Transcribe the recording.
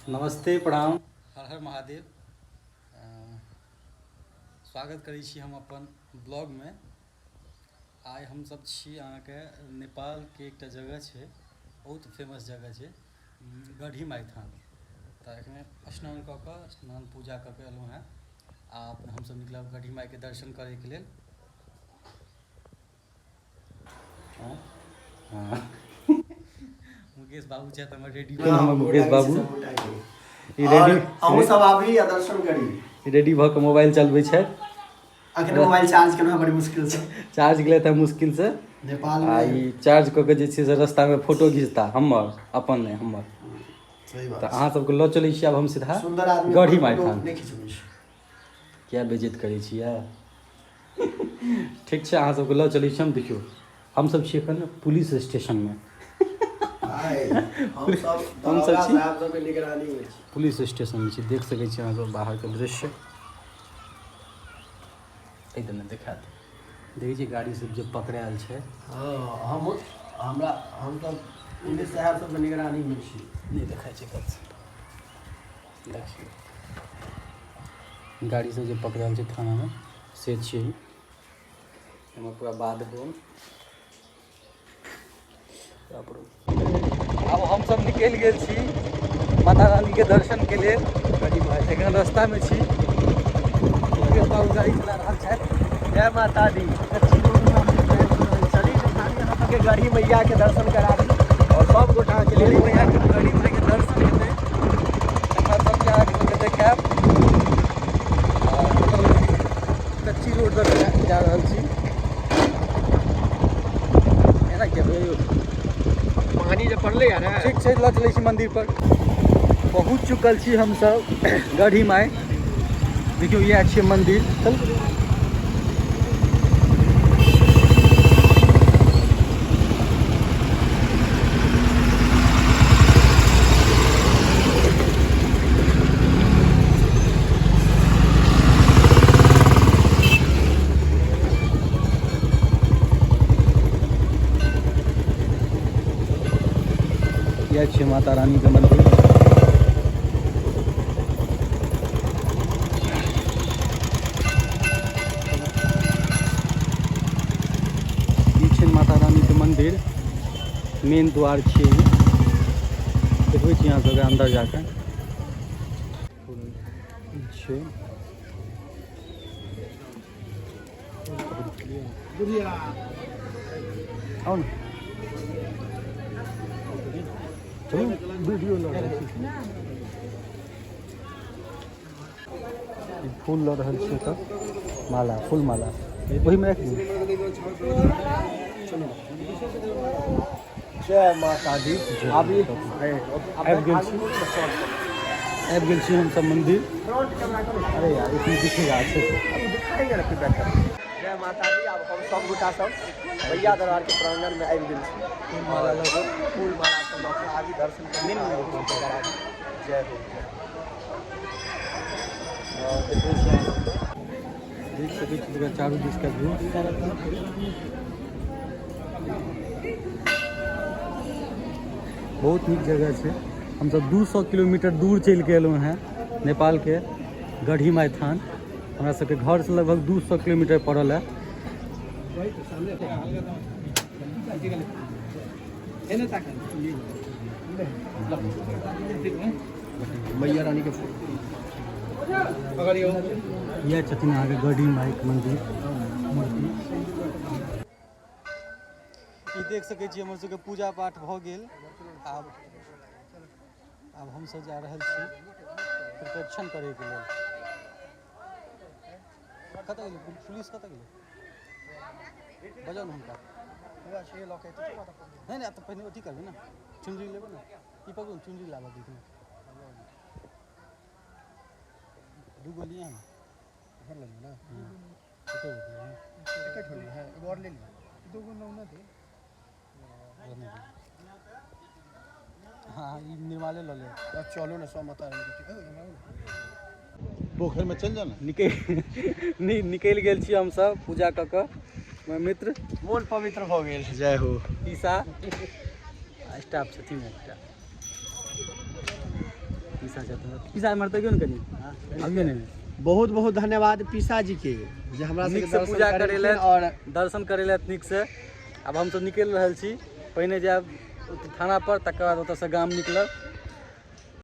नमस्ते प्रणाम हर हर महादेव। स्वागत करै छी हम अपन ब्लॉग में। आइ हम सब छी अहाँके नेपाल के एकटा जगह छै, बहुत फेमस जगह छै गढ़ी माई थान। तऽ एखने स्नान कऽ कऽ स्नान पूजा कऽ के एलहुँ हेँ आ हम सब निकलब गढ़ी माई के दर्शन करैके लेल। मुकेश बाबू छथि हमर रेडी। मुकेश बाबू अहूँ सब आबी आ दर्शन करी। रेडी भऽ कऽ मोबाइल चलबै छथि। अखने मोबाइल चार्ज केना बड़ी मुश्किल से चार्ज गेलै था मुश्किल से नेपाल आ में। ई चार्ज कऽ के जे छै से रास्ता में फोटो घिचता हमर अपन नहि हमर। सही बात। तऽ अहाँ सबके लऽ चलै छी आब हम सीधा सुंदर आदमी गढ़ी माई थान। नहीं खिंचबै छी। क्या बेइज्जत करै छियै। ठीक छै, अहाँ सबके लऽ चलै छी हम। देखियौ हमसब छी एखन पुलिस स्टेशन में। हम सब छी साहब सबके निगरानी में छी। पुलिस स्टेशन में छी, देख सकै छी अहाँ सब बाहर के दृश्य। एहिदने देखायत देखै छियै गाड़ी सब जे पकड़ायल छै। हम सब पुलिस साहब सबके निगरानी में छी। नहीं देखाइ छै कतऽ देखियौ गाड़ी सब जे पकड़ायल छै थाना में से छियै। एहिमे पूरा बाध बोन। आब हमसब निकलि गेल छी माता रानी के दर्शन के लेल। एखन रास्ता में छी, बाबू गाड़ी चला रहल छथि। जय माता दी। चली के गढ़ी मैया के दर्शन करा दी और सब गोटा के गढ़ी मैया के दर्शन हेतै तकर सबके आगे देखायब। कच्ची रोड पर जा रहल छी। एना के पानी जे पड़ले है ना। ठीक छै, लऽ चलै छी मंदिर पर। पहुँच चुकल छी हमसब गढ़ी माई। देखियौ इएह छियै मंदिर। चल यह छै माता रानी के मंदिर। ई छै माता रानी के मंदिर, मेन द्वार छियै। देखबै छी अहाँ सबके अंदर जाके छै। आओ ना वीडियो लऽ रहल छी। फूल लऽ रहल छी तऽ माला, फूल माला वही में राखि दियौ। जय माता दी। आबि गेल छी हमसब मंदिर। अरे यार इसमें दिखेगा अच्छे से। दिखाएंगे ना फिर बैठकर। जय माता दी। अब हम सब गोटा सब भैया दरबार के प्रांगण में आबि गेल छी। फूल माला लऽ कऽ सब लऽ कऽ आबी दर्शन करा दी। जय हो। देख सकै छी चारू दिस का व्यू। बहुत नीक जगह छै। हमसब 200 किलोमीटर दूर चलि के एलहुँ हैं नेपाल के गढ़ी माई थान। हमरा सबके घर से लगभग 200 किलोमीटर पड़ल है। मैया रानी के यह छथिन अहाँके गढ़ी माई के मंदिर मूर्ति। ई देख सकै छी हमर सबके पूजा पाठ भऽ गेल। आब हमसब जा रहल छी प्रदक्षिण करैके लेल। कतऽ गेलै पुलिस, कतऽ गेलै बजाउ ने हुनका। नहीं नहीं, तो पहले अथी करबे ना, चुनरी लेबै ना। ई पकड़ू चुनरी लाबऽ दी। दूगो लिए हैं घर लेंगे ना। टिकट होली है एगो और ले लिया। दूगो नौना दे। हाँ ई निर्माले लऽ ले। चलो ना सौ माता पोखर में चल जाओ ना। निकलि गेल छी हमसब पूजा कऽ कऽ। हमर मित्र मोन पवित्र भऽ गेल। जय हो। ईसा स्टाफ छथिन एकटा। पीसा चाहता है पीसा मरते क्यों नहीं कनी अभी नहीं बहुत बहुत धन्यवाद पीसा जी के जे हमरा नीक सबके से पूजा करे ले और दर्शन करे ले नीक से अब हम सब निकल रहल छी पहिने जाब थाना पर तकर बाद ओतऽ से गाम निकलब